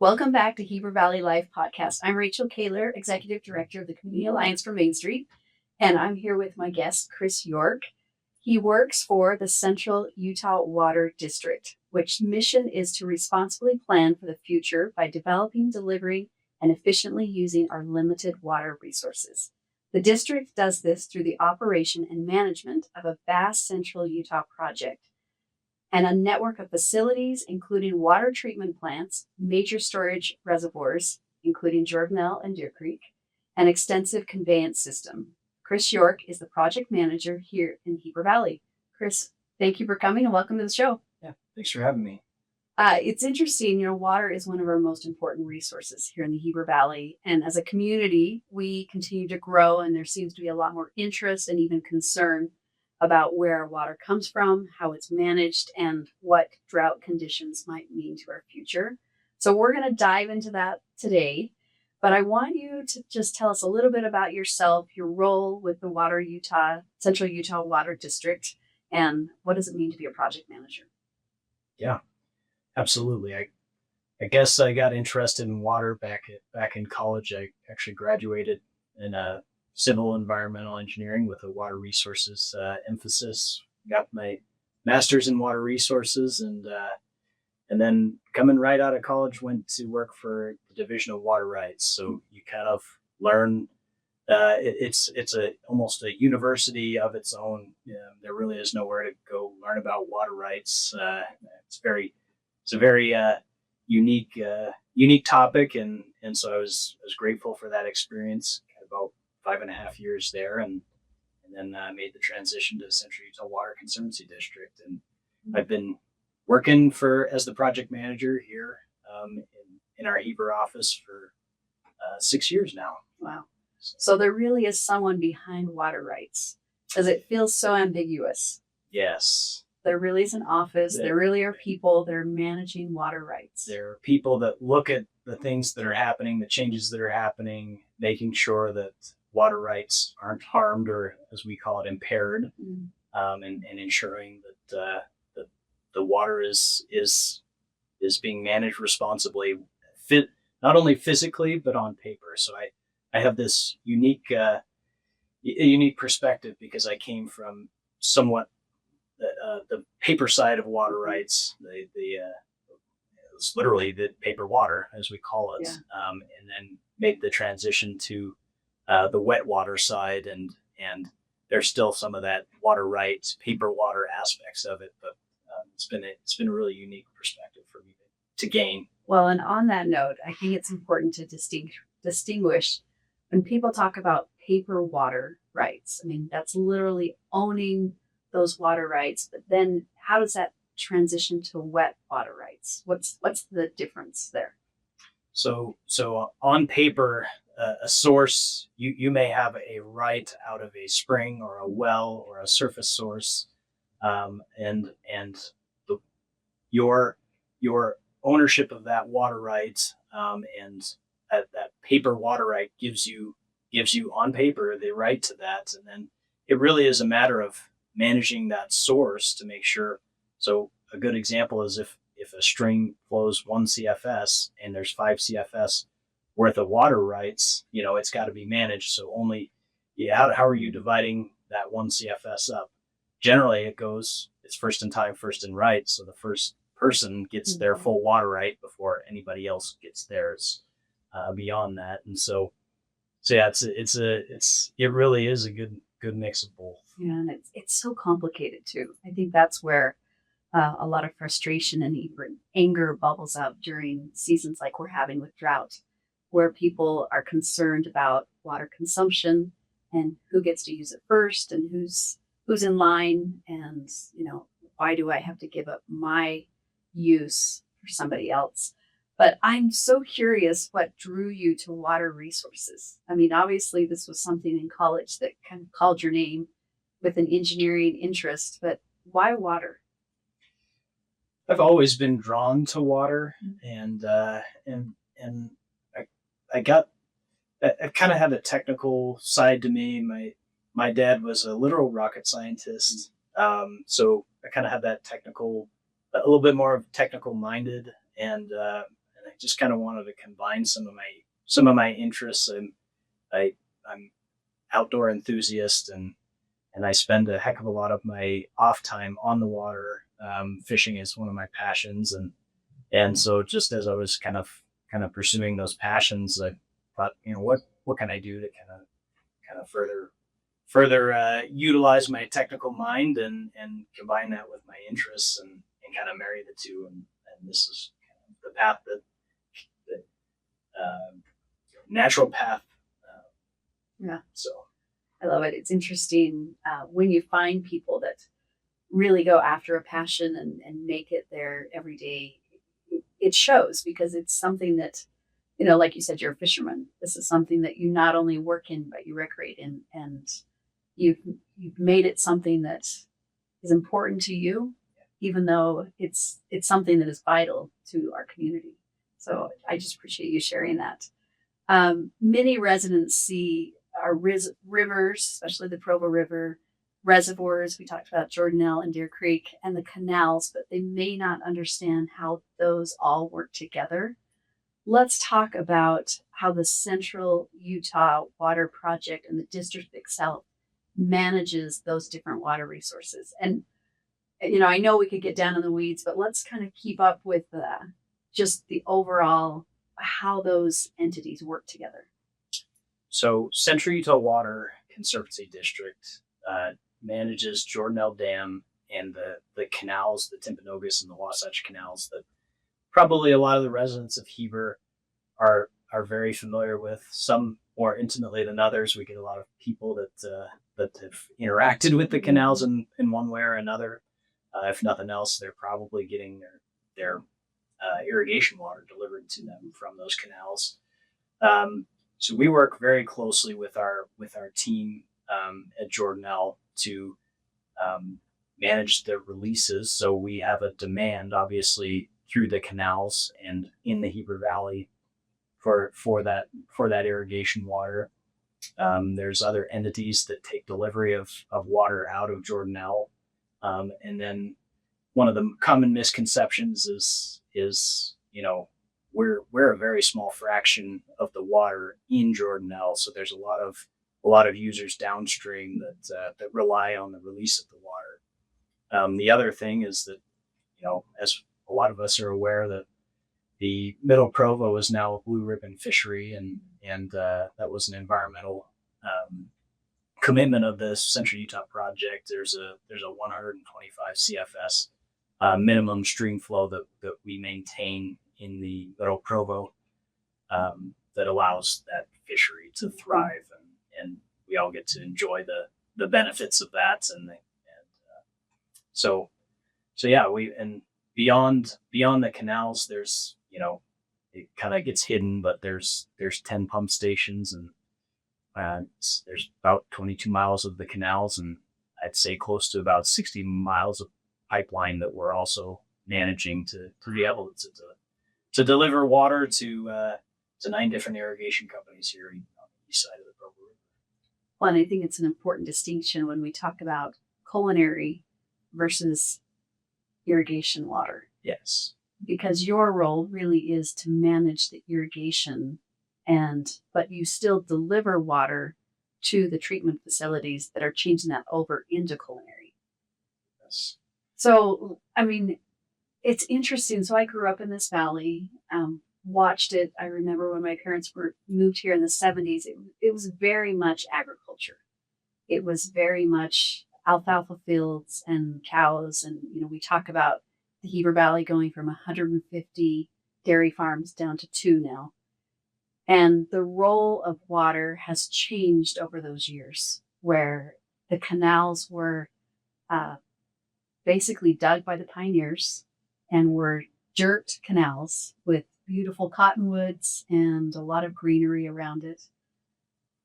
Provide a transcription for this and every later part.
Welcome back to Heber Valley Life Podcast. I'm Rachel Kahler, Executive Director of the Community Alliance for Main Street, and I'm here with my guest, Chris York. He works for the Central Utah Water District, which mission is to responsibly plan for the future by developing, delivering, and efficiently using our limited water resources. The district does this through the operation and management of a vast Central Utah project and a network of facilities, including water treatment plants, major storage reservoirs, including Jordanelle and Deer Creek, and extensive conveyance system. Chris York is the project manager here in Heber Valley. Chris, thank you for coming and welcome to the show. Yeah, thanks for having me. It's interesting, water is one of our most important resources here in the Heber Valley. And as a community, we continue to grow, and there seems to be a lot more interest and even concern about where our water comes from, how it's managed, and what drought conditions might mean to our future. So we're going to dive into that today. But I want you to just tell us a little bit about yourself, your role with the Central Utah Water District, and what does it mean to be a project manager? Yeah, absolutely. I guess I got interested in water back in college. I actually graduated in civil environmental engineering with a water resources emphasis. Got my master's in water resources, and then coming right out of college, went to work for the Division of Water Rights. So you kind of learn. It's almost a university of its own. There really is nowhere to go learn about water rights. It's a very unique topic, and so I was grateful for that experience. About 5.5 years there, and then made the transition to Central Utah Water Conservancy District. And I've been working as the project manager here in our Heber office for 6 years now. Wow. So there really is someone behind water rights, because it feels so ambiguous. Yes. There really is an office. There really are people that are managing water rights. There are people that look at the things that are happening, the changes that are happening, making sure that water rights aren't harmed, or as we call it, impaired, and ensuring that the water is being managed responsibly, not only physically but on paper. So I have this unique perspective, because I came from somewhat the paper side of water rights. It's literally the paper water, as we call it, and then made the transition to the wet water side, and there's still some of that water rights, paper water aspects of it, but it's been a really unique perspective for me to gain. Well, and on that note, I think it's important to distinguish when people talk about paper water rights. I mean, that's literally owning those water rights, but then how does that transition to wet water rights? What's the difference there? So on paper, a source, you may have a right out of a spring or a well or a surface source, and your ownership of that water right, and that paper water right gives you on paper the right to that, and then it really is a matter of managing that source to make sure. So a good example is if a stream flows 1 CFS and there's 5 CFS worth of water rights, it's got to be managed. So how are you dividing that 1 CFS up? Generally, it's first in time, first in right. So the first person gets their full water right before anybody else gets theirs beyond that. And so yeah, it really is a good mix of both. Yeah, and it's so complicated too. I think that's where a lot of frustration and even anger bubbles up during seasons like we're having with drought, where people are concerned about water consumption and who gets to use it first and who's in line, and why do I have to give up my use for somebody else? But I'm so curious what drew you to water resources. I mean, obviously this was something in college that kind of called your name with an engineering interest, but why water? I've always been drawn to water, and I kind of had a technical side to me. My dad was a literal rocket scientist, so I kind of had that a little bit more technical minded, and I just kind of wanted to combine some of my interests. And I'm outdoor enthusiast, and I spend a heck of a lot of my off time on the water. Fishing is one of my passions, and so just as I was kind of pursuing those passions, I thought, what can I do to kind of further utilize my technical mind and combine that with my interests and kind of marry the two. And this is kind of the path that natural path. Yeah. So I love it. It's interesting when you find people that really go after a passion and make it their everyday. It shows because it's something that, like you said, you're a fisherman. This is something that you not only work in, but you recreate in, and you've made it something that is important to you, even though it's something that is vital to our community. So I just appreciate you sharing that. Many residents see our rivers, especially the Provo River, reservoirs. We talked about Jordanelle and Deer Creek and the canals, but they may not understand how those all work together. Let's talk about how the Central Utah Water Project and the district itself manages those different water resources. And, I know we could get down in the weeds, but let's kind of keep up with just the overall, how those entities work together. So Central Utah Water Conservancy District manages Jordanelle Dam and the canals, the Timpanogos and the Wasatch canals that probably a lot of the residents of Heber are very familiar with, some more intimately than others. We get a lot of people that have interacted with the canals in one way or another. If nothing else, they're probably getting their irrigation water delivered to them from those canals. So we work very closely with our team at Jordanelle to manage the releases. So we have a demand, obviously, through the canals and in the Heber Valley for that irrigation water. There's other entities that take delivery of water out of Jordanelle, and then one of the common misconceptions is we're a very small fraction of the water in Jordanelle, so there's a lot of users downstream that rely on the release of the water. The other thing is that, as a lot of us are aware, that the Middle Provo is now a blue ribbon fishery, and that was an environmental commitment of the Central Utah project. There's a 125 CFS minimum stream flow that we maintain in the Middle Provo that allows that fishery to thrive, and we all get to enjoy the benefits of that. So yeah, and beyond the canals, there's, it kind of gets hidden, but there's 10 pump stations, and there's about 22 miles of the canals, and I'd say close to about 60 miles of pipeline that we're also managing to be able to deliver water to 9 different irrigation companies here on the east side of the Provo River. Well, and I think it's an important distinction when we talk about culinary versus irrigation water. Yes. Because your role really is to manage the irrigation, but you still deliver water to the treatment facilities that are changing that over into culinary. Yes. So, it's interesting. So I grew up in this valley, watched it. I remember when my parents moved here in the 70s, it was very much agriculture. It was very much alfalfa fields and cows. And, we talk about the Heber Valley going from 150 dairy farms down to 2 now. And the role of water has changed over those years, where the canals were basically dug by the pioneers and were dirt canals with beautiful cottonwoods and a lot of greenery around it.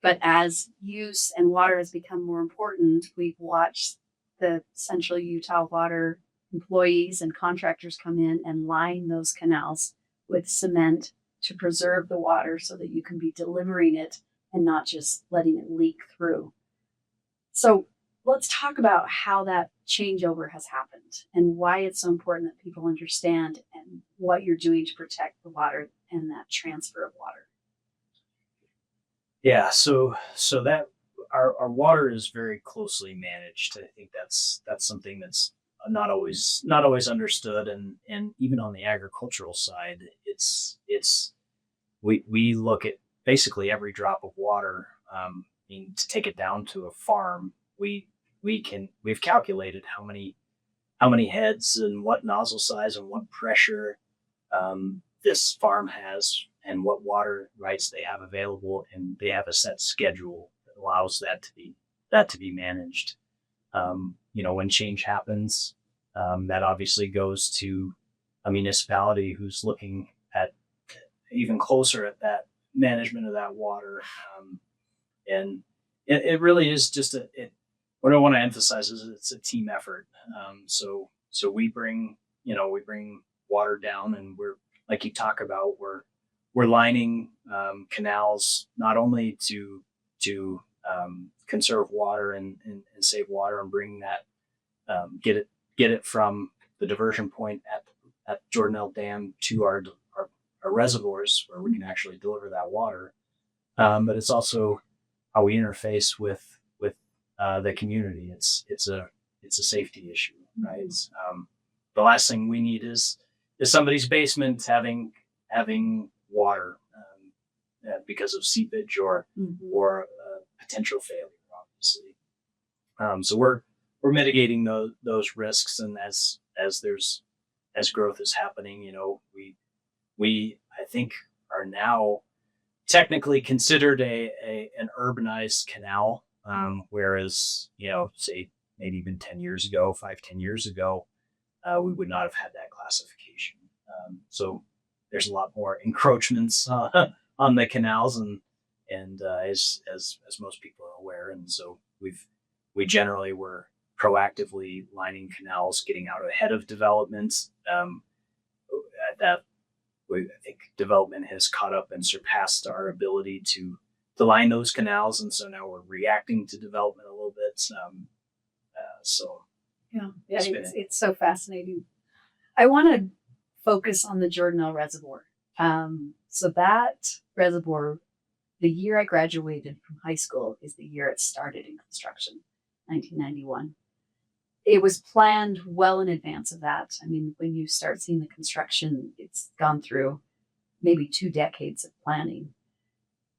But as use and water has become more important, we've watched the Central Utah Water employees and contractors come in and line those canals with cement to preserve the water so that you can be delivering it and not just letting it leak through. So let's talk about how that changeover has happened and why it's so important that people understand and what you're doing to protect the water and that transfer of water? Yeah, so that our water is very closely managed. I think that's something that's not always understood, and even on the agricultural side, it's we look at basically every drop of water. I mean, to take it down to a farm, we've calculated how many heads and what nozzle size and what pressure this farm has and what water rights they have available, and they have a set schedule that allows that to be managed. When change happens, that obviously goes to a municipality who's looking at even closer at that management of that water. And it really is just what I want to emphasize is it's a team effort. So we bring water down, and we're, like you talk about, we're lining canals not only to conserve water and save water and bring that get it from the diversion point at Jordanelle Dam to our reservoirs where we can actually deliver that water. But it's also how we interface with the community. It's a safety issue, right? The last thing we need is somebody's basement having water because of seepage or potential failure, obviously. So we're mitigating those risks, and as growth is happening, we I think are now technically considered an urbanized canal, whereas say maybe even 10 years ago, 5-10 years ago, we would not have had that classification. So there's a lot more encroachments on the canals, and as most people are aware, and so we generally were proactively lining canals, getting out ahead of developments. I think development has caught up and surpassed our ability to line those canals, and so now we're reacting to development a little bit. It's so fascinating. I want to focus on the Jordanelle Reservoir. So that reservoir, the year I graduated from high school is the year it started in construction, 1991. It was planned well in advance of that. I mean, when you start seeing the construction, it's gone through maybe 2 decades of planning.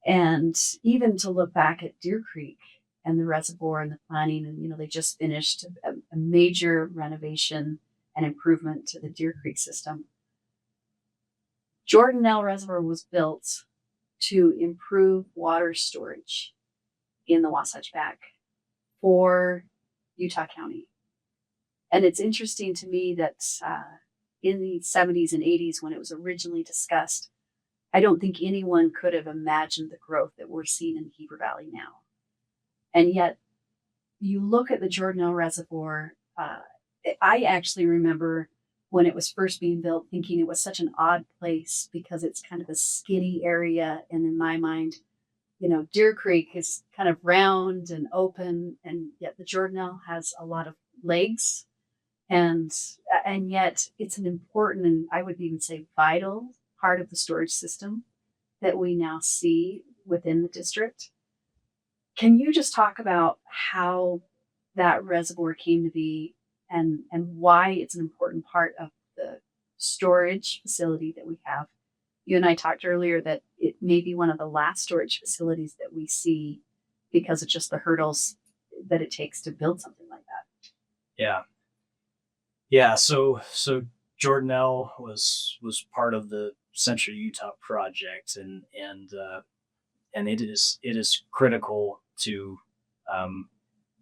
And even to look back at Deer Creek and the reservoir and the planning, and they just finished a major renovation and improvement to the Deer Creek system. Jordanelle Reservoir was built to improve water storage in the Wasatch Back for Utah County. And it's interesting to me that in the 70s and 80s, when it was originally discussed, I don't think anyone could have imagined the growth that we're seeing in the Heber Valley now. And yet, you look at the Jordanelle Reservoir, I actually remember when it was first being built, thinking it was such an odd place because it's kind of a skinny area. And in my mind, Deer Creek is kind of round and open, and yet the Jordanelle has a lot of legs. And yet it's an important, and I would even say vital, part of the storage system that we now see within the district. Can you just talk about how that reservoir came to be and why it's an important part of the storage facility that we have? You and I talked earlier that it may be one of the last storage facilities that we see because of just the hurdles that it takes to build something like that. Yeah. So Jordanelle was part of the Central Utah project, and it is critical to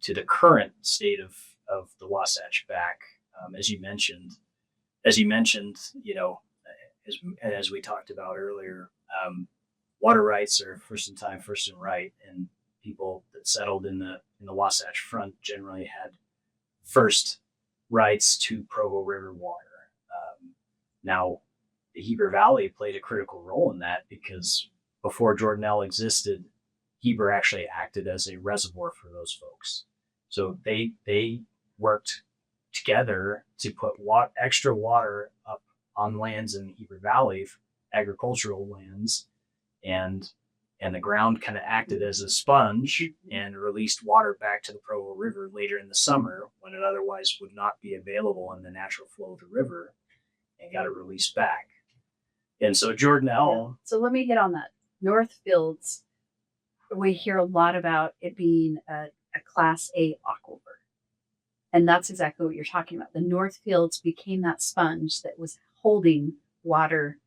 the current state of the Wasatch Back. As you mentioned, as we talked about earlier, water rights are first in time, first in right, and people that settled in the Wasatch Front generally had first rights to Provo River water. Now, the Heber Valley played a critical role in that because before Jordanelle existed, Heber actually acted as a reservoir for those folks. So they worked together to put extra water up on lands in the Heber Valley agricultural lands, and the ground kind of acted as a sponge and released water back to the Provo River later in the summer when it otherwise would not be available in the natural flow of the river, and got it released back. And so Jordanelle. So let me hit on that. North Fields, we hear a lot about it being a Class A aquifer. And that's exactly what you're talking about. The North Fields became that sponge that was holding water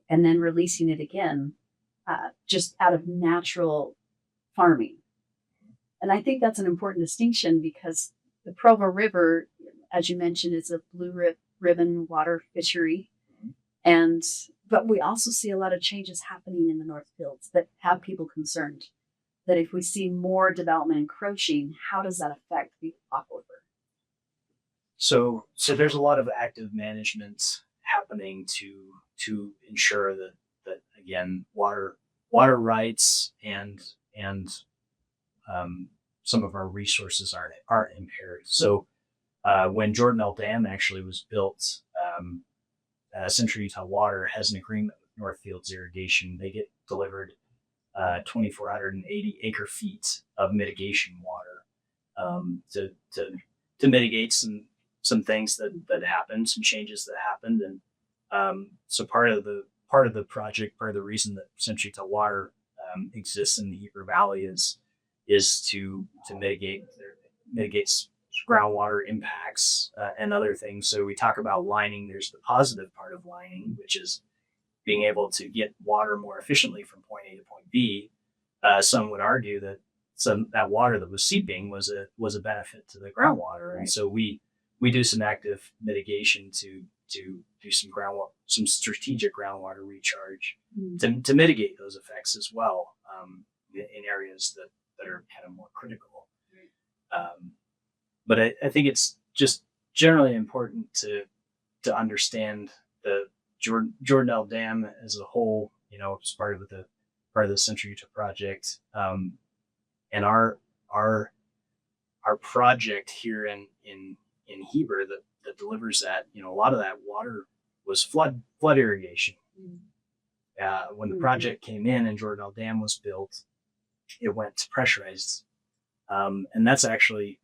and then releasing it again, just out of natural farming. And I think that's an important distinction because the Provo River, as you mentioned, is a blue ribbon water fishery. But we also see a lot of changes happening in the North Fields that have people concerned that if we see more development encroaching, how does that affect the aquifer? So there's a lot of active management happening to ensure that again water rights and some of our resources aren't impaired. So when Jordanelle Dam actually was built, Central Utah Water has an agreement with Northfields Irrigation. They get delivered 2,480 acre feet of mitigation water to mitigate some things that happened, some changes that happened, and so part of the project, part of the reason that Central Utah Water exists in the Heber Valley is to mitigate groundwater impacts and other things. So we talk about lining. There's the positive part of lining, which is being able to get water more efficiently from point A to point B. Some would argue that that water that was seeping was a benefit to the groundwater, right. And so we do some active mitigation to do some strategic groundwater recharge to mitigate those effects as well in areas that are kind of more critical. But I think it's just generally important to understand the Jordanelle Dam as a whole, as part of the Central Utah project, and our project here in Heber that delivers that. A lot of that water was flood irrigation. When the project came in and Jordanelle Dam was built, it went to pressurized, and that's actually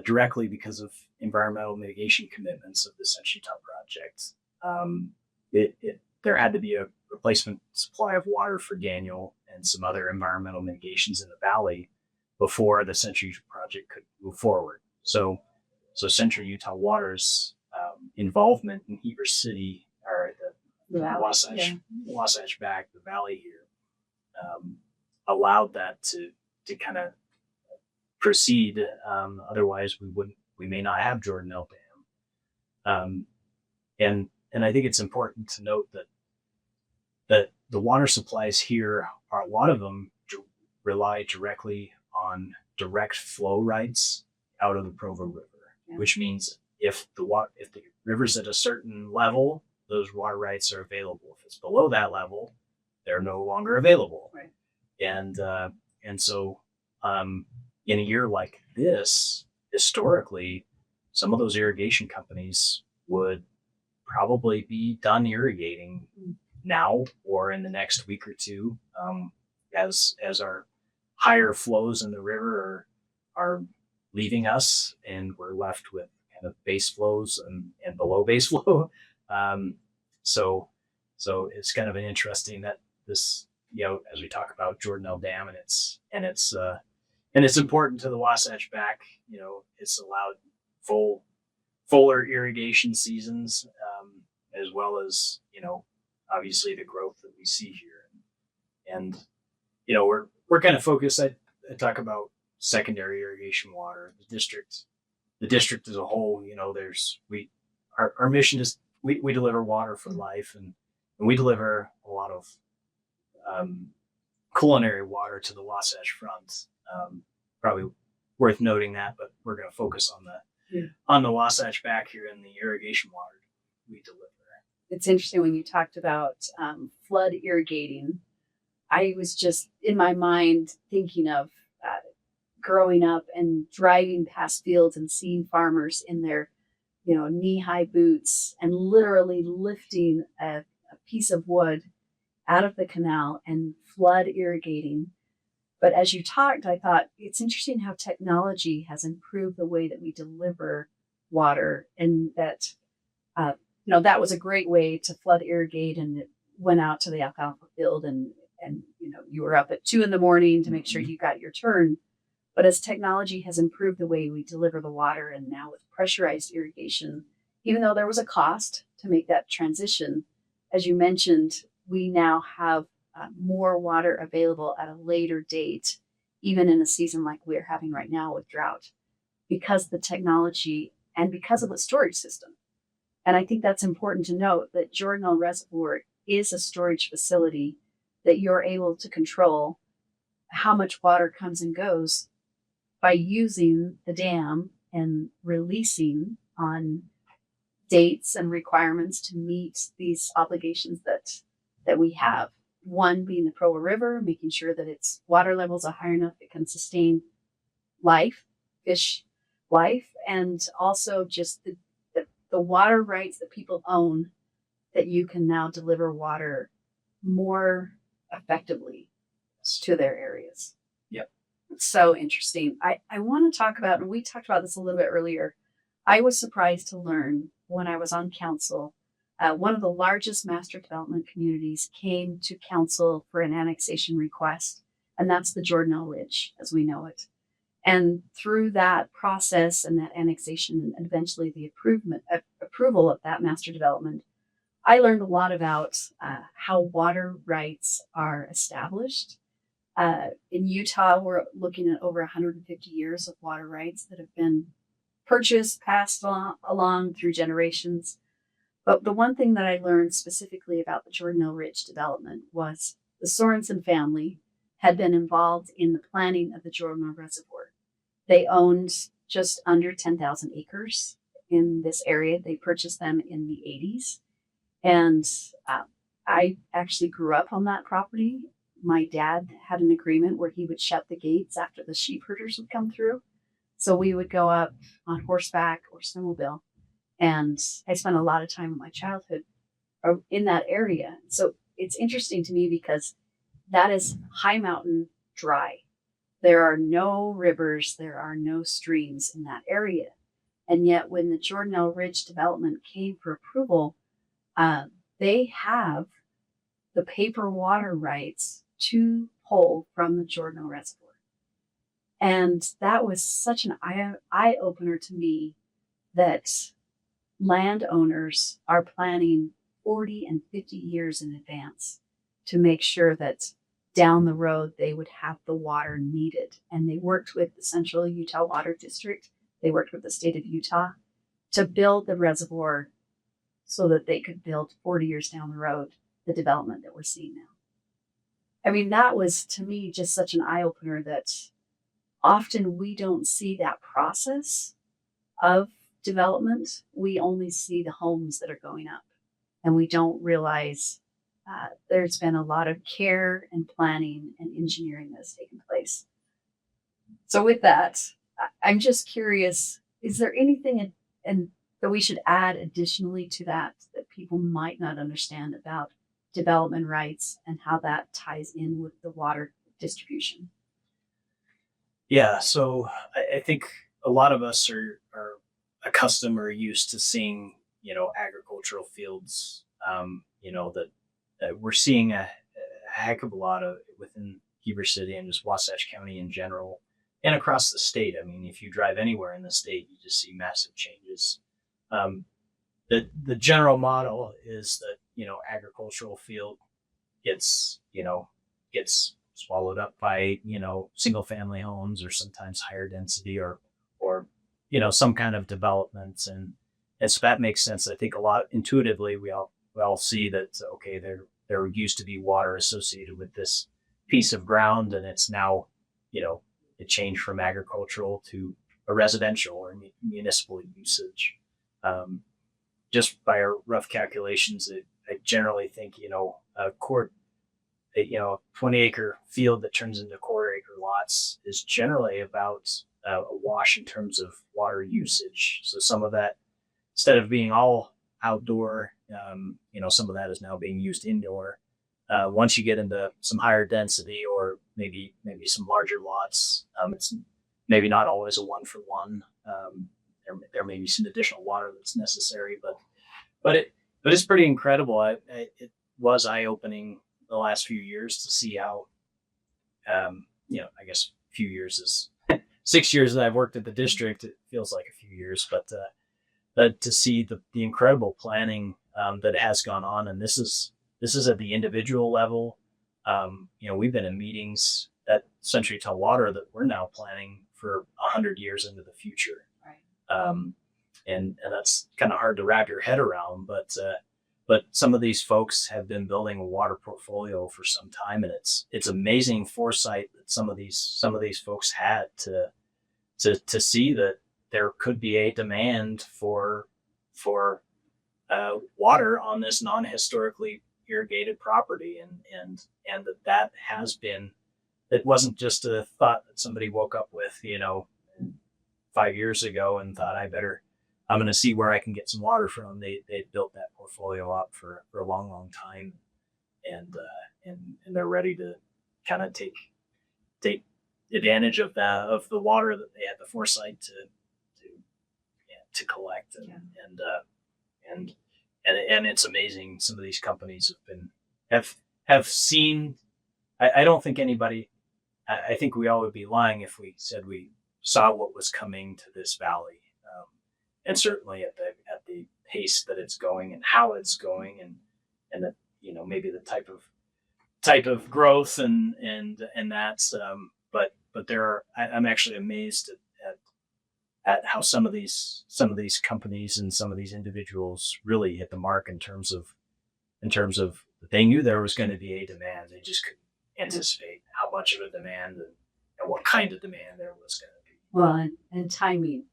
directly because of environmental mitigation commitments of the Central Utah project. There had to be a replacement supply of water for Daniel and some other environmental mitigations in the valley before the Central Utah project could move forward. So Central Utah Water's involvement in Heber City, or the Wasatch Back, the valley here, allowed that to kind of proceed. Otherwise, we may not have Jordanelle Dam. And I think it's important to note that the water supplies here a lot of them rely directly on direct flow rights out of the Provo River, which means if the river's at a certain level, those water rights are available. If it's below that level, they're no longer available. Right. And so in a year like this, historically, some of those irrigation companies would probably be done irrigating now or in the next week or two, as our higher flows in the river are leaving us, and we're left with kind of base flows and below base flow. So it's kind of an interesting that this, as we talk about Jordanelle Dam and it's important to the Wasatch Back. It's allowed fuller irrigation seasons, as well as obviously the growth that we see here, and we're kind of focused. I talk about secondary irrigation water. The district as a whole. Our mission is we deliver water for life, and we deliver a lot of culinary water to the Wasatch Front. Probably worth noting that, but we're going to focus on the Wasatch Back here in the irrigation water we deliver. It's interesting when you talked about flood irrigating. I was just in my mind thinking of growing up and driving past fields and seeing farmers in their knee-high boots and literally lifting a piece of wood out of the canal and flood irrigating. But as you talked, I thought it's interesting how technology has improved the way that we deliver water, and that that was a great way to flood irrigate, and it went out to the alfalfa field, and you were up at 2 a.m. to make sure you got your turn. But as technology has improved the way we deliver the water, and now with pressurized irrigation, even though there was a cost to make that transition, as you mentioned, we now have more water available at a later date, even in a season like we're having right now with drought, because of the technology and because of the storage system. And I think that's important to note that Jordanelle Reservoir is a storage facility that you're able to control how much water comes and goes by using the dam and releasing on dates and requirements to meet these obligations that we have. One being the Provo River, making sure that its water levels are high enough it can sustain life, fish life, and also just the water rights that people own, that you can now deliver water more effectively to their areas. Yep. It's so interesting. I want to talk about, and we talked about this a little bit earlier, I was surprised to learn when I was on council, one of the largest master development communities came to council for an annexation request, and that's the Jordanelle Ridge as we know it. And through that process and that annexation and eventually the approval of that master development, I learned a lot about how water rights are established. In Utah, we're looking at over 150 years of water rights that have been purchased, passed along through generations. But the one thing that I learned specifically about the Jordanelle Ridge development was the Sorensen family had been involved in the planning of the Jordanelle Reservoir. They owned just under 10,000 acres in this area. They purchased them in the 80s. And I actually grew up on that property. My dad had an agreement where he would shut the gates after the sheep herders would come through. So we would go up on horseback or snowmobile. And I spent a lot of time in my childhood in that area. So it's interesting to me because that is high mountain dry. There are no rivers, there are no streams in that area. And yet when the Jordanelle Ridge development came for approval, they have the paper water rights to pull from the Jordanelle Reservoir. And that was such an eye opener to me, that landowners are planning 40 and 50 years in advance to make sure that down the road they would have the water needed. And they worked with the Central Utah Water District. They worked with the state of Utah to build the reservoir so that they could build 40 years down the road the development that we're seeing now. I mean, that was to me just such an eye opener, that often we don't see that process of development. We only see the homes that are going up, and we don't realize there's been a lot of care and planning and engineering that's taken place. So with that, I'm just curious, is there anything that we should add additionally to that people might not understand about development rights and how that ties in with the water distribution? Yeah, so I think a lot of us are accustomed or used to seeing, agricultural fields, that we're seeing a heck of a lot of within Heber City and just Wasatch County in general and across the state. I mean, if you drive anywhere in the state, you just see massive changes. The general model is that, agricultural field gets swallowed up by, single family homes, or sometimes higher density or some kind of developments. And so that makes sense. I think a lot intuitively, we all see that, okay, there used to be water associated with this piece of ground, and it's now, it changed from agricultural to a residential or municipal usage. Just by our rough calculations, I generally think, a 20-acre field that turns into quarter-acre lots is generally about a wash in terms of water usage. So some of that, instead of being all outdoor some of that is now being used indoor. Once you get into some higher density or maybe some larger lots, it's maybe not always a 1-for-1. There may be some additional water that's necessary, but it's pretty incredible. It was eye-opening the last few years to see how, I guess a few years is 6 years that I've worked at the district. It feels like a few years, but to see the incredible planning that has gone on, and this is at the individual level. We've been in meetings at Century Utah Water that we're now planning for 100 years into the future. Right. And that's kind of hard to wrap your head around, but some of these folks have been building a water portfolio for some time, and it's amazing foresight that some of these folks had to see that there could be a demand for water on this non-historically irrigated property, and that has been, it wasn't just a thought that somebody woke up with 5 years ago and thought, I'm going to see where I can get some water from. They built that portfolio up for a long time, and they're ready to kind of take advantage of the water that they had the foresight to collect, and it's amazing. Some of these companies have seen. I don't think anybody. I think we all would be lying if we said we saw what was coming to this valley, and certainly at the pace that it's going and how it's going, and that maybe the type of growth and that's. But there are. I'm actually amazed at how some of these companies and some of these individuals really hit the mark in terms of they knew there was going to be a demand. They just couldn't anticipate how much of a demand and what kind of demand there was going to be. Well, and timing,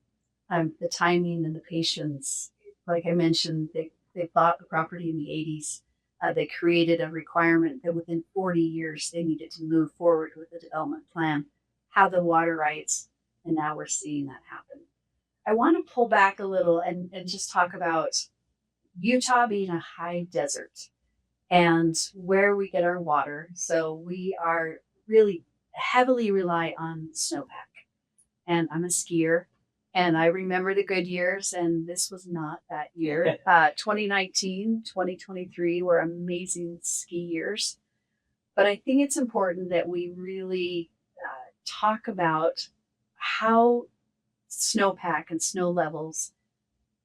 the timing and the patience. Like I mentioned, they bought the property in the 80s. They created a requirement that within 40 years they needed to move forward with the development plan, have the water rights, and now we're seeing that happen. I want to pull back a little and just talk about Utah being a high desert and where we get our water. So we are really heavily rely on snowpack. And I'm a skier, and I remember the good years, and this was not that year. 2019, 2023 were amazing ski years. But I think it's important that we really talk about how snowpack and snow levels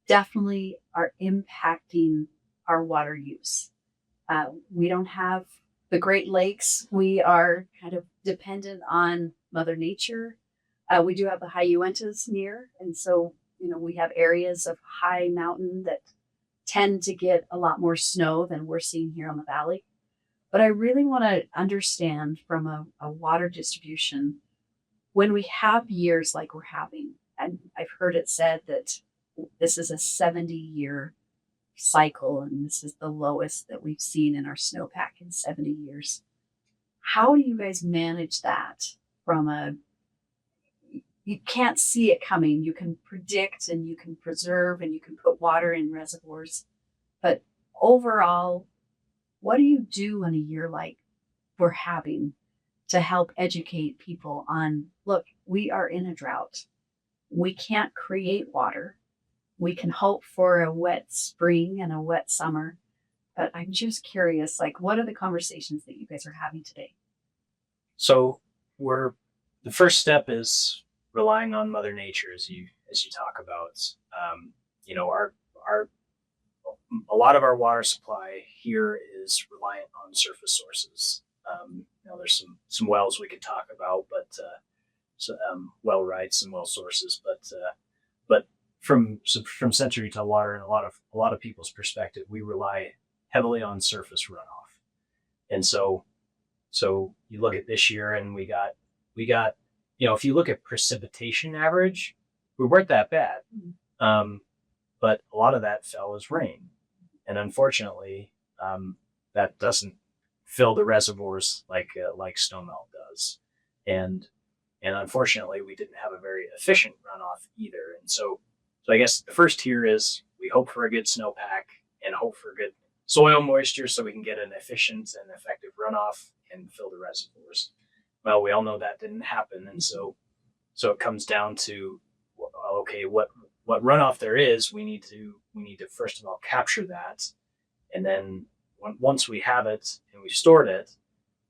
definitely are impacting our water use. We don't have the Great Lakes. We are kind of dependent on Mother Nature. We do have the high Uintas near, and so we have areas of high mountain that tend to get a lot more snow than we're seeing here on the valley. But I really want to understand from a water distribution, when we have years like we're having, and I've heard it said that this is a 70-year cycle, and this is the lowest that we've seen in our snowpack in 70 years. How do you guys manage that you can't see it coming. You can predict and you can preserve and you can put water in reservoirs. But overall, what do you do in a year like we're having to help educate people on, look, we are in a drought. We can't create water. We can hope for a wet spring and a wet summer. But I'm just curious, what are the conversations that you guys are having today? So the first step is relying on Mother Nature, as you talk about. A lot of our water supply here is reliant on surface sources. There's some wells we could talk about, but well rights and well sources. But from Century Utah Water and a lot of people's perspective, we rely heavily on surface runoff. And so you look at this year, and we got if you look at precipitation average, we weren't that bad. But a lot of that fell as rain. And unfortunately, that doesn't fill the reservoirs like snowmelt does. And unfortunately, we didn't have a very efficient runoff either. And so I guess the first tier is we hope for a good snowpack, hope for good soil moisture so we can get an efficient and effective runoff and fill the reservoirs. Well, we all know that didn't happen, and so it comes down to, okay, what runoff there is, we need to first of all capture that, and then once we have it and we've stored it,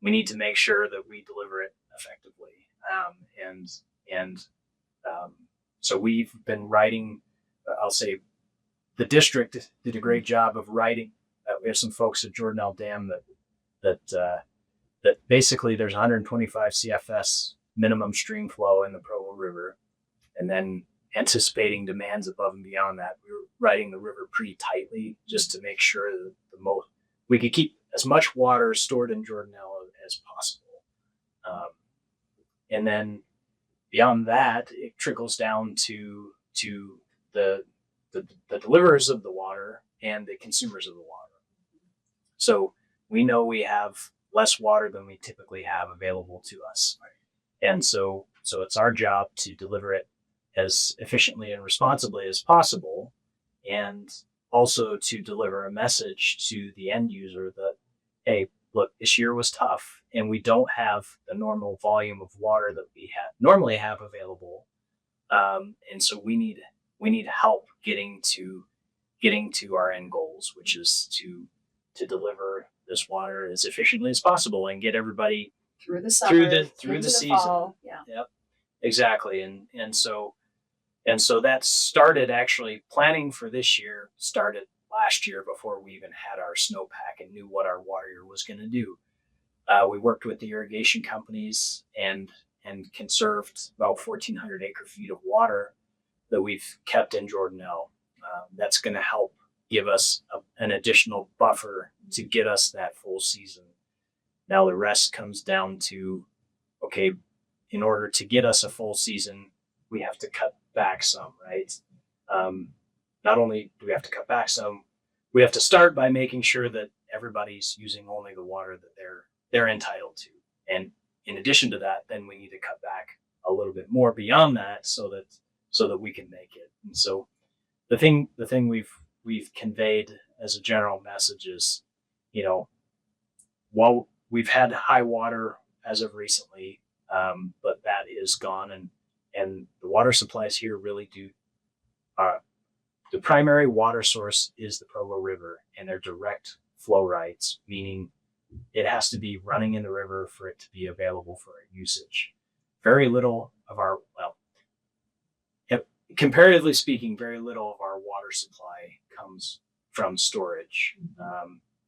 we need to make sure that we deliver it effectively. So we've been writing. I'll say the district did a great job of writing. We have some folks at Jordanelle Dam that basically there's 125 CFS minimum stream flow in the Provo River, and then anticipating demands above and beyond that, we were writing the river pretty tightly just to make sure that we could keep as much water stored in Jordanelle as possible. And then beyond that, it trickles down to the deliverers of the water and the consumers of the water. So we know we have less water than we typically have available to us. And so it's our job to deliver it as efficiently and responsibly as possible, and also to deliver a message to the end user that, hey, look, this year was tough and we don't have the normal volume of water that we normally have available. And so we need help getting to our end goals, which is to deliver this water as efficiently as possible and get everybody through the summer, through the season. Fall. Yeah. Yep. Exactly. And so that started, actually planning for this year started last year before we even had our snowpack and knew what our water year was going to do. We worked with the irrigation companies and conserved about 1,400 acre feet of water that we've kept in Jordanelle. That's going to help give us an additional buffer to get us that full season. Now the rest comes down to, okay, in order to get us a full season, we have to cut back some, right? Not only do we have to cut back some, we have to start by making sure that everybody's using only the water that they're entitled to. And in addition to that, then we need to cut back a little bit more beyond that so that we can make it. And so the thing we've conveyed as a general message is, while we've had high water as of recently, but that is gone, and the water supplies here really do. The primary water source is the Provo River and their direct flow rights, meaning it has to be running in the river for it to be available for our usage. Very little of our, comparatively speaking, very little of our water supply comes from storage.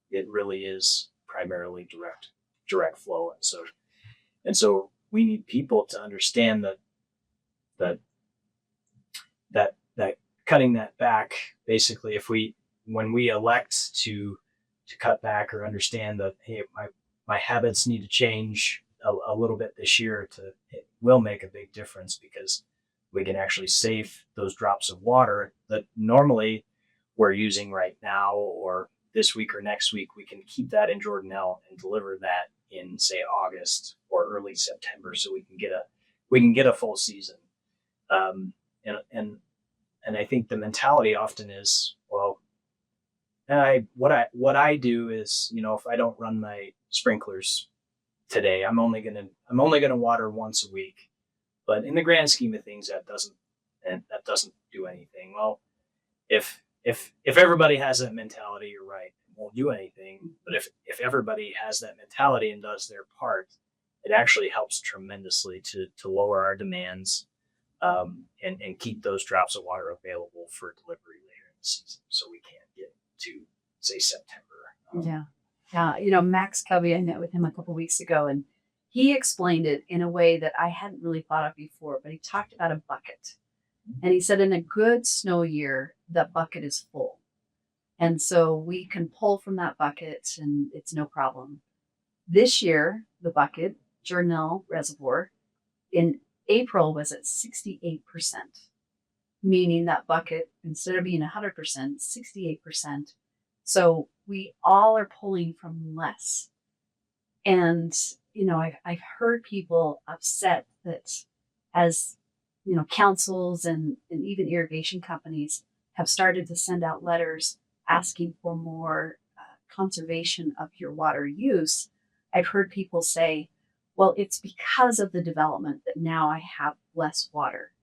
It really is primarily direct flow, and so we need people to understand that cutting that back, basically, when we elect to cut back or understand that, hey, my habits need to change a little bit this year, it will make a big difference, because we can actually save those drops of water that normally we're using right now or this week or next week. We can keep that in Jordanelle and deliver that in, say, August or early September, so we can get a full season. And I think the mentality often is, well, what I do is, if I don't run my sprinklers today, I'm only gonna water once a week. But in the grand scheme of things, that doesn't do anything. Well, if everybody has that mentality, you're right, it won't do anything. But if everybody has that mentality and does their part, it actually helps tremendously to lower our demands, and keep those drops of water available for delivery later in the season, so we can't get to, say, September. Yeah. Max Covey, I met with him a couple weeks ago, and he explained it in a way that I hadn't really thought of before, but he talked about a bucket. And he said in a good snow year, the bucket is full. And so we can pull from that bucket and it's no problem. This year, the bucket, Jordanelle Reservoir, in April was at 68%, meaning that bucket, instead of being 100%, 68%. So we all are pulling from less. And, I've heard people upset that as, councils and even irrigation companies have started to send out letters asking for more conservation of your water use, I've heard people say, well, it's because of the development that now I have less water.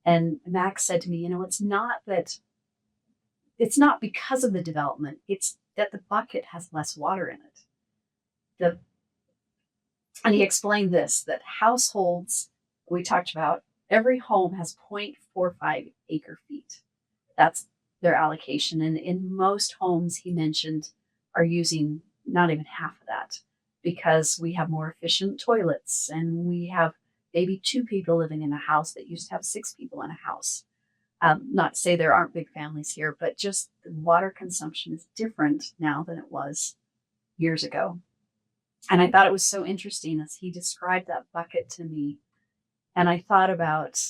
And Max said to me, it's not because of the development, it's that the bucket has less water in it. And he explained this, that households, we talked about, every home has 0.45 acre feet. That's their allocation. And in most homes, he mentioned, are using not even half of that because we have more efficient toilets and we have maybe 2 people living in a house that used to have 6 people in a house. Not to say there aren't big families here, but just the water consumption is different now than it was years ago. And I thought it was so interesting as he described that bucket to me. And I thought about,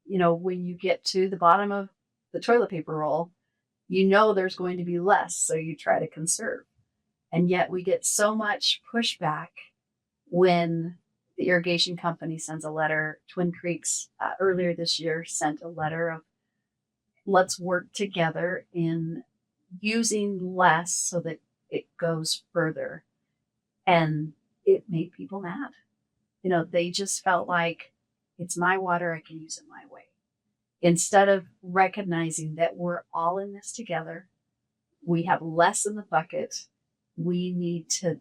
when you get to the bottom of the toilet paper roll, there's going to be less, so you try to conserve. And yet we get so much pushback when the irrigation company sends a letter. Twin Creeks earlier this year sent a letter of, let's work together in using less so that it goes further. And it made people mad. They just felt like, it's my water, I can use it my way. Instead of recognizing that we're all in this together, we have less in the bucket, we need to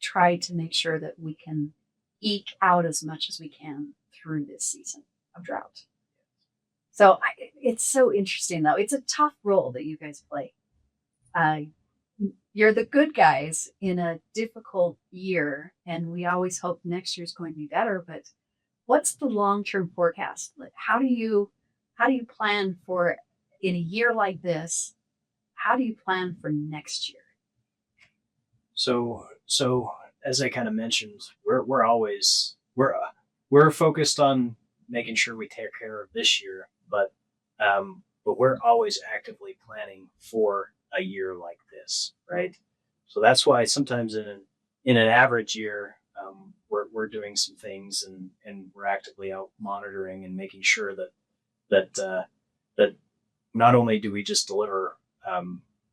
try to make sure that we can eke out as much as we can through this season of drought. So it's so interesting, though. It's a tough role that you guys play. You're the good guys in a difficult year, and we always hope next year's going to be better. But what's the long-term forecast? Like, how do you plan for, in a year like this? How do you plan for next year? So as I kind of mentioned, we're focused on making sure we take care of this year, but we're always actively planning for a year like this, right? So that's why sometimes in an average year, we're doing some things and we're actively out monitoring and making sure that not only do we just deliver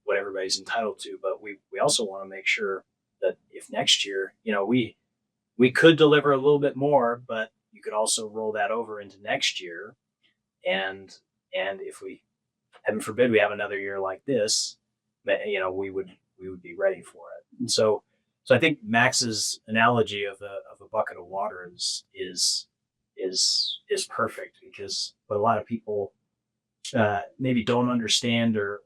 what everybody's entitled to, but we also want to make sure that if next year, we could deliver a little bit more, but you could also roll that over into next year, and if we, heaven forbid, we have another year like this, we would be ready for it. And so I think Max's analogy of a bucket of water is perfect, because what a lot of people maybe don't understand or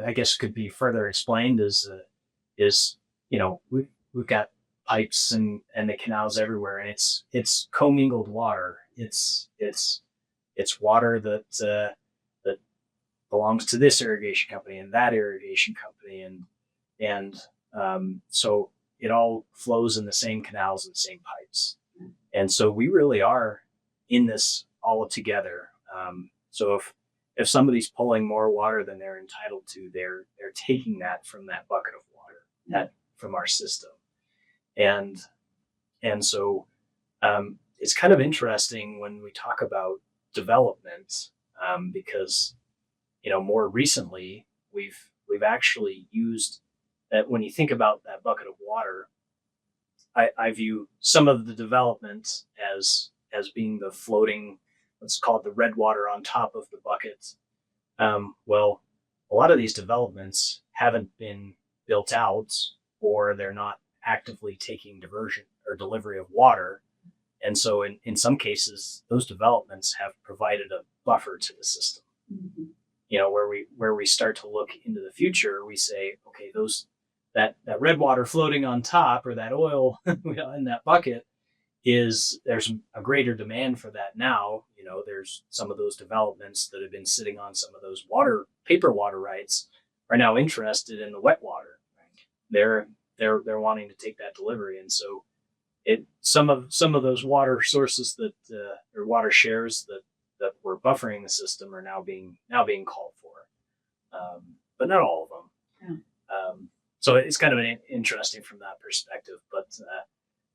I guess could be further explained is we've got pipes and the canals everywhere, and it's commingled water. It's water that belongs to this irrigation company and that irrigation company, and so it all flows in the same canals and same pipes. And so we really are in this all together. So if somebody's pulling more water than they're entitled to, they're taking that from that bucket of water, that from our system. And so it's kind of interesting when we talk about development, because more recently we've actually used that. When you think about that bucket of water, I view some of the development as being the floating, what's called the red water on top of the bucket. Well, a lot of these developments haven't been built out, or they're not actively taking diversion or delivery of water. And so in some cases, those developments have provided a buffer to the system. Mm-hmm. Where we start to look into the future, we say, okay, that red water floating on top, or that oil in that bucket, there's a greater demand for that now. There's some of those developments that have been sitting on some of those paper water rights are now interested in the wet water. They're wanting to take that delivery, and so some of those water sources or water shares that were buffering the system are now being called for, but not all of them. Yeah. So it's kind of interesting from that perspective, but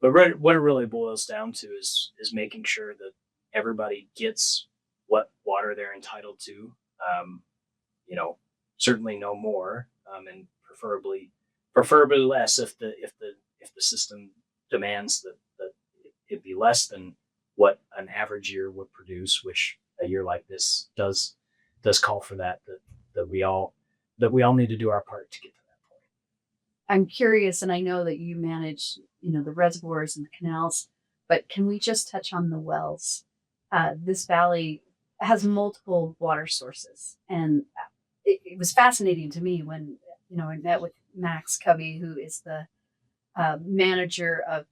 what it really boils down to is making sure that everybody gets what water they're entitled to, certainly no more, and preferably less if the system demands that it be less than what an average year would produce, which a year like this does call for that we all need to do our part to get to that point. I'm curious, and I know that you manage, the reservoirs and the canals, but can we just touch on the wells? This valley has multiple water sources, and it was fascinating to me when, I met with Max Covey, who is the manager of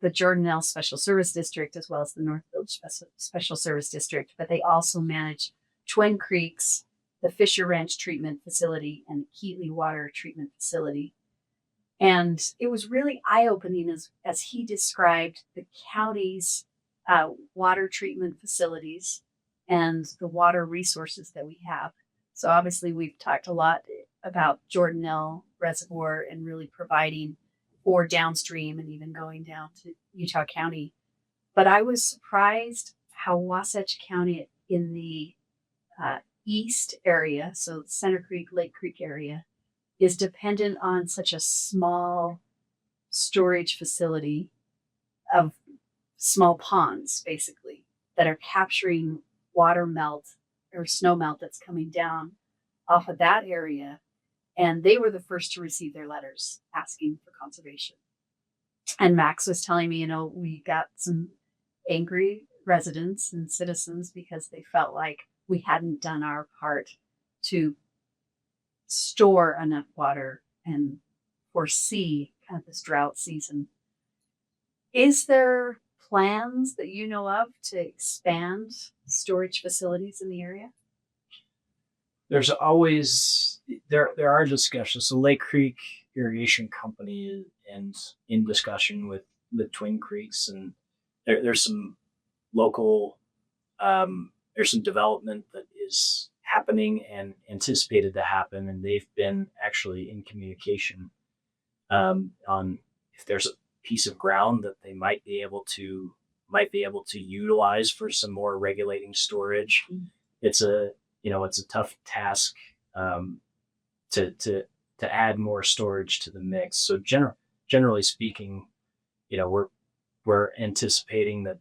the Jordanelle Special Service District, as well as the North Village Special Service District, but they also manage Twin Creeks, the Fisher Ranch Treatment Facility, and the Keatley Water Treatment Facility. And it was really eye-opening as he described the county's water treatment facilities and the water resources that we have. So obviously we've talked a lot about Jordanelle Reservoir and really providing for downstream and even going down to Utah County. But I was surprised how Wasatch County in the east area, so Center Creek, Lake Creek area, is dependent on such a small storage facility of small ponds, basically, that are capturing water melt or snow melt that's coming down off of that area. And they were the first to receive their letters asking for conservation. And Max was telling me, we got some angry residents and citizens because they felt like we hadn't done our part to store enough water and foresee kind of this drought season. Is there plans that you know of to expand storage facilities in the area? There's always there are discussions. So Lake Creek Irrigation Company and in discussion with Twin Creeks, and there's some local there's some development that is happening and anticipated to happen, and they've been actually in communication on if there's a piece of ground that they might be able to utilize for some more regulating storage. Mm-hmm. It's a tough task to add more storage to the mix. So generally speaking, we're anticipating that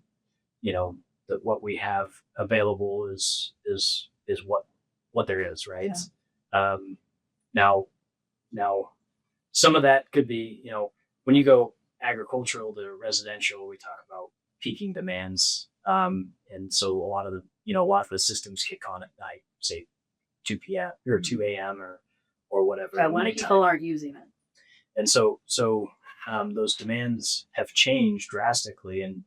that what we have available is what there is, right? Yeah. Now some of that could be, when you go agricultural to residential, we talk about peaking demands, and so a lot of the systems kick on at night, say 2 p.m. or 2 a.m. or whatever. Right, when people aren't using it. And so those demands have changed drastically. And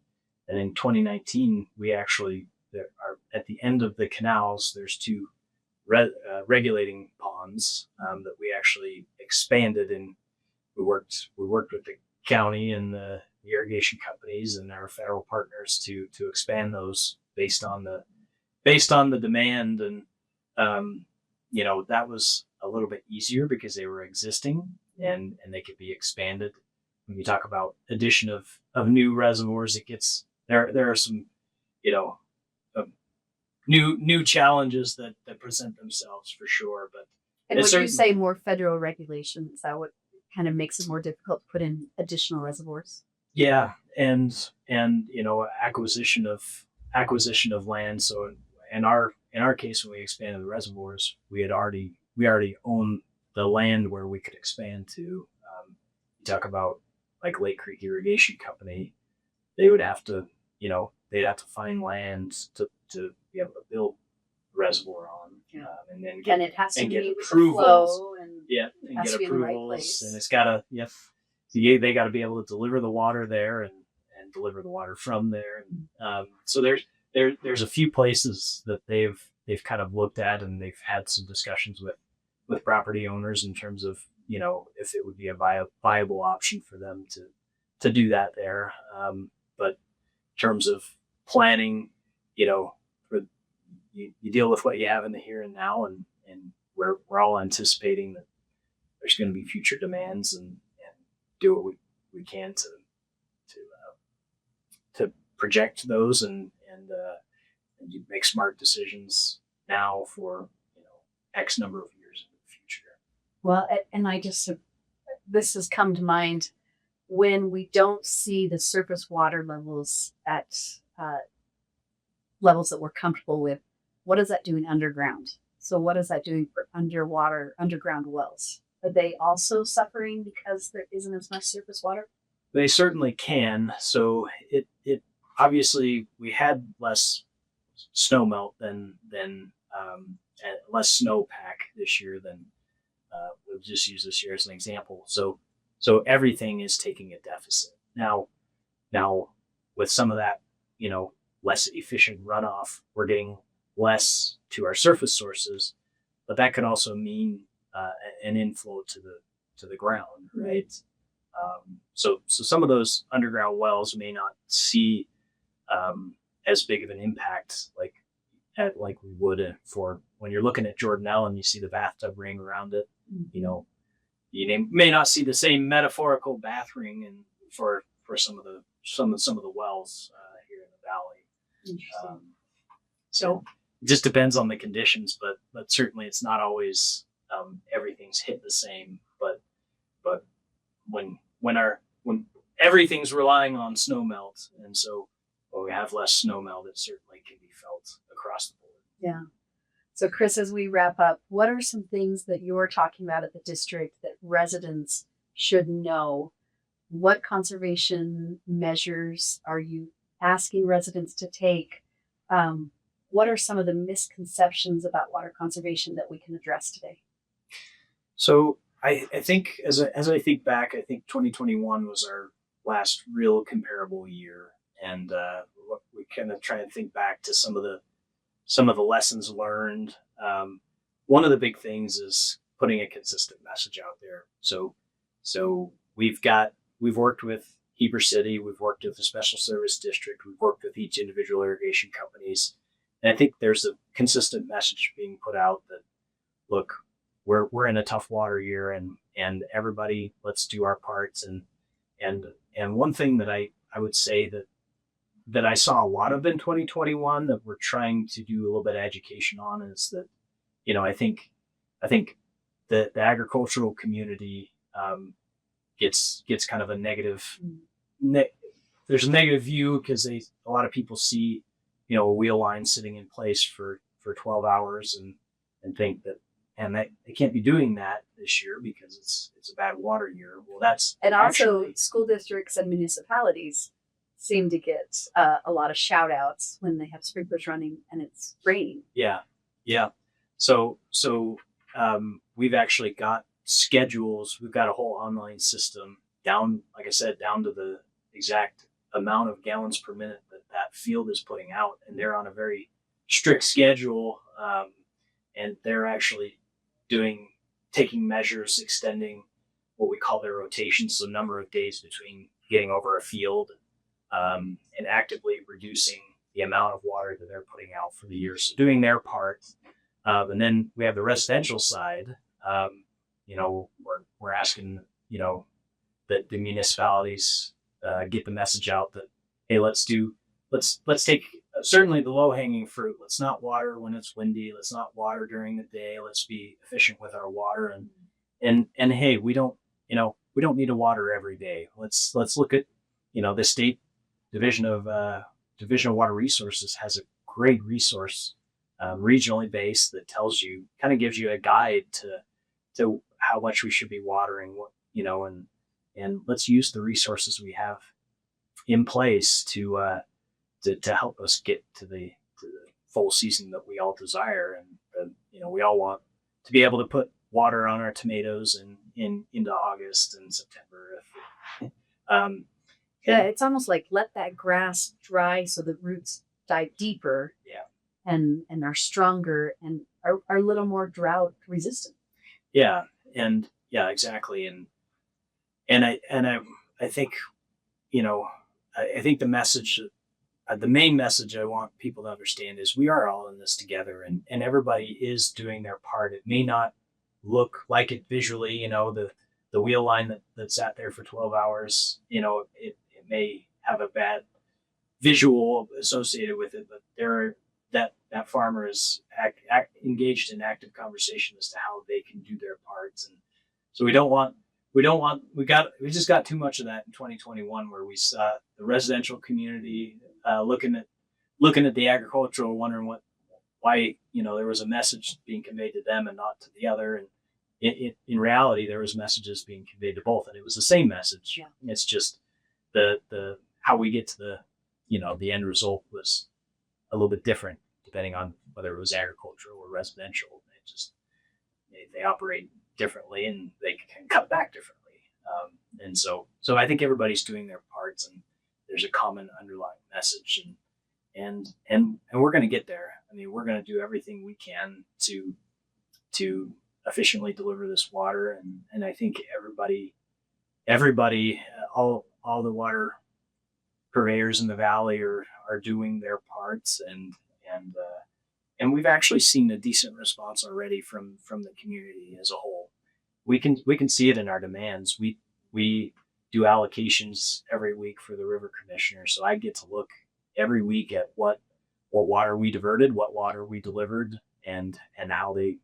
in 2019, we actually are at the end of the canals. There's 2 regulating ponds that we actually expanded, and we worked with the county and the irrigation companies and our federal partners to expand those based on the demand. And that was a little bit easier because they were existing and they could be expanded. When you talk about addition of new reservoirs, it gets there are some new challenges that present themselves for sure. But and would you say more federal regulations? Is that what kind of makes it more difficult to put in additional reservoirs? Yeah, and acquisition of land. So in our case, when we expanded the reservoirs, we already owned the land where we could expand to. You talk about like Lake Creek Irrigation Company, they would have to find land to be able to build a reservoir on, and then get approvals, and get approvals, and it's gotta they got to be able to deliver the water there and deliver the water from there. So there's a few places that they've kind of looked at, and they've had some discussions with property owners in terms of if it would be a viable option for them to do that there. But in terms of planning, you deal with what you have in the here and now, and we're all anticipating that there's going to be future demands, and do what we can to project those and you make smart decisions now for X number of years in the future. Well, and this has come to mind when we don't see the surface water levels at levels that we're comfortable with. What is that doing underground? So what is that doing for underground wells? Are they also suffering because there isn't as much surface water? They certainly can. So it obviously we had less snow melt than and less snowpack this year than we'll just use this year as an example. So everything is taking a deficit now. Now with some of that, less efficient runoff, we're getting less to our surface sources, but that can also mean an inflow to the ground, right? So some of those underground wells may not see as big of an impact like we would for when you're looking at Jordanelle and you see the bathtub ring around it. You may not see the same metaphorical bath ring and for some of the wells here in the valley. So it just depends on the conditions, but certainly it's not always everything's hit the same. But when everything's relying on snow melt, and so when we have less snow melt, it certainly can be felt across the board. Yeah. So Chris, as we wrap up, what are some things that you're talking about at the district that residents should know? What conservation measures are you asking residents to take? What are some of the misconceptions about water conservation that we can address today? So I think as I think back, I think 2021 was our last real comparable year, and we kind of try and think back to some of the lessons learned. One of the big things is putting a consistent message out there. So we've worked with Heber City, we've worked with the Special Service District, we've worked with each individual irrigation companies, and I think there's a consistent message being put out that, look, we're in a tough water year, and everybody, let's do our parts. And one thing that I would say that I saw a lot of in 2021 that we're trying to do a little bit of education on is that, I think the agricultural community gets kind of a negative. There's a negative view because a lot of people see, a wheel line sitting in place for 12 hours and think that, and they can't be doing that this year because it's a bad water year. Well, that's and also school districts and municipalities seem to get a lot of shout outs when they have sprinklers running and it's raining. Yeah. So we've actually got schedules. We've got a whole online system down, like I said, down to the exact amount of gallons per minute that field is putting out, and they're on a very strict schedule. And they're actually taking measures, extending what we call their rotations, so number of days between getting over a field, and actively reducing the amount of water that they're putting out for the year. So doing their part. And then we have the residential side. We're asking, that the municipalities get the message out that, hey, let's take certainly the low hanging fruit. Let's not water when it's windy. Let's not water during the day. Let's be efficient with our water. And hey, we don't need to water every day. Let's look at, the state Division of Water Resources has a great resource, regionally based, that gives you a guide to how much we should be watering, and let's use the resources we have in place to help us get to the full season that we all desire. And we all want to be able to put water on our tomatoes into August and September. Yeah, it's almost like let that grass dry so the roots dive deeper. Yeah. And are stronger and are a little more drought resistant. Yeah, and yeah, exactly. And I think, I think the message, the main message I want people to understand is we are all in this together, and everybody is doing their part. It may not look like it visually, the wheel line that sat there for 12 hours, it may have a bad visual associated with it, but that farmer is engaged in active conversation as to how they can do their parts. And so we just got too much of that in 2021, where we saw the residential community looking at the agricultural, wondering why there was a message being conveyed to them and not to the other. And in reality, there was messages being conveyed to both, and it was the same message. Yeah. It's just the how we get to the end result was a little bit different depending on whether it was agricultural or residential. They operate differently, and they can cut back differently. And so I think everybody's doing their parts, and there's a common underlying message, and we're going to get there. I mean, we're going to do everything we can to efficiently deliver this water, and I think everybody, all the water purveyors in the valley are doing their parts, and we've actually seen a decent response already from the community as a whole. We can see it in our demands. We do allocations every week for the river commissioner, so I get to look every week at what water we diverted, what water we delivered, and how they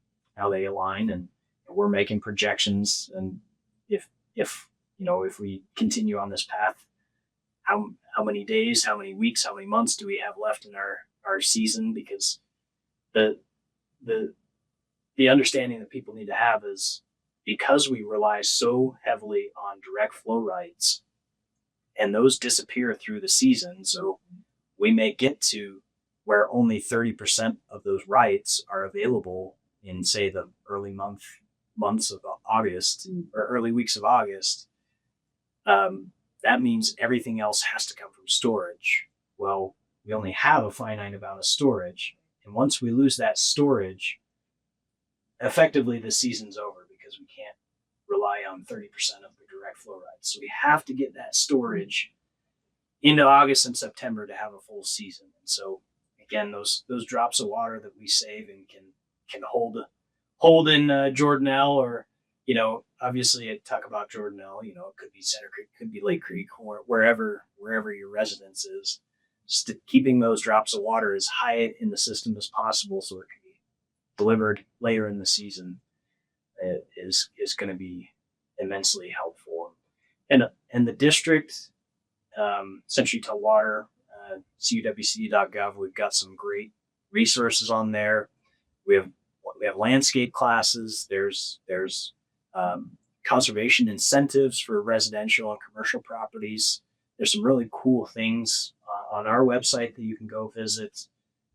align, and we're making projections. And if we continue on this path, how many days, how many weeks, how many months do we have left in our season? Because the understanding that people need to have is, because we rely so heavily on direct flow rights, and those disappear through the season. So we may get to where only 30% of those rights are available in, say, the early months of August or early weeks of August. That means everything else has to come from storage. Well, we only have a finite amount of storage. And once we lose that storage, effectively the season's over, because we can't rely on 30% of the direct flow rights. So we have to get that storage into August and September to have a full season. And so again, those drops of water that we save and can hold in Jordanelle, or obviously I talk about Jordanelle, it could be Center Creek, could be Lake Creek, or wherever your residence is. Keeping those drops of water as high in the system as possible, so it can be delivered later in the season, is going to be immensely helpful. And the district, Central Utah Water, cuwcd.gov, we've got some great resources on there. We have landscape classes. There's conservation incentives for residential and commercial properties. There's some really cool things on our website that you can go visit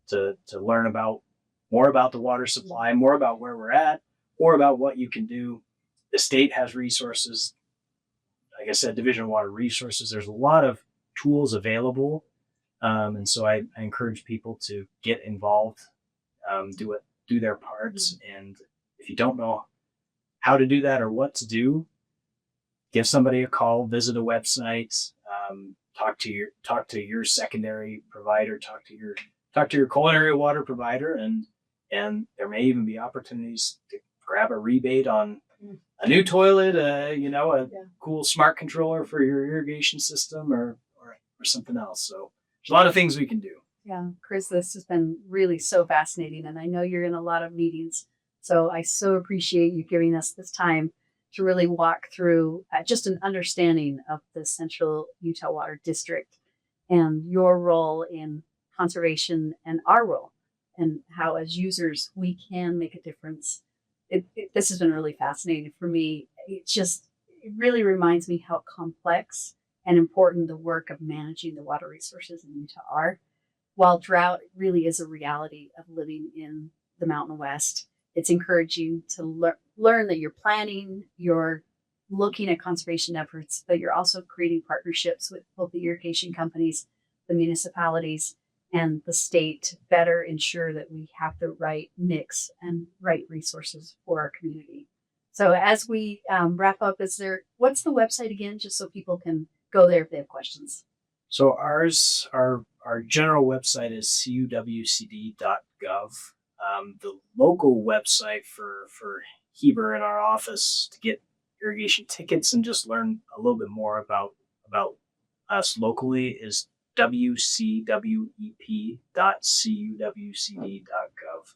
to learn more about the water supply, more about where we're at, or about what you can do. The state has resources. Like I said, Division of Water Resources. There's a lot of tools available. And so I encourage people to get involved, do their parts. And if you don't know how to do that or what to do, give somebody a call, visit a website, talk to your secondary provider, talk to your culinary water provider, and there may even be opportunities to grab a rebate on a new toilet, cool smart controller for your irrigation system, or something else. So there's a lot of things we can do. Yeah, Chris, this has been really so fascinating, and I know you're in a lot of meetings, so I so appreciate you giving us this time to really walk through just an understanding of the Central Utah Water District and your role in conservation and our role, and how as users we can make a difference. This has been really fascinating for me. It really reminds me how complex and important the work of managing the water resources in Utah are. While drought really is a reality of living in the Mountain West, it's encouraging to learn that you're planning, you're looking at conservation efforts, but you're also creating partnerships with both the irrigation companies, the municipalities, and the state to better ensure that we have the right mix and right resources for our community. So as we wrap up, what's the website again, just so people can go there if they have questions? So our general website is cuwcd.gov. The local website for Heber in our office to get irrigation tickets and just learn a little bit more about us locally is wcwep.cuwcd.gov.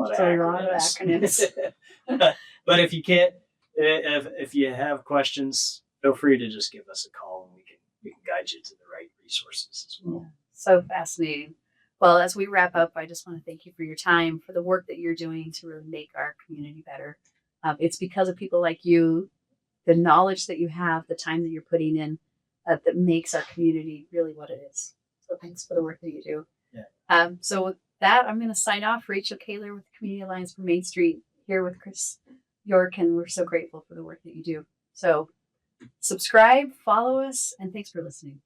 It's a lot of acronyms. But if you can't, if you have questions, feel free to just give us a call, and we can guide you to the right resources as well. Yeah, so fascinating. Well, as we wrap up, I just want to thank you for your time, for the work that you're doing to really make our community better. It's because of people like you, the knowledge that you have, the time that you're putting in, that makes our community really what it is. So thanks for the work that you do. Yeah. So with that, I'm going to sign off. Rachel Kahler with the Community Alliance for Main Street, here with Chris York, and we're so grateful for the work that you do. So subscribe, follow us, and thanks for listening.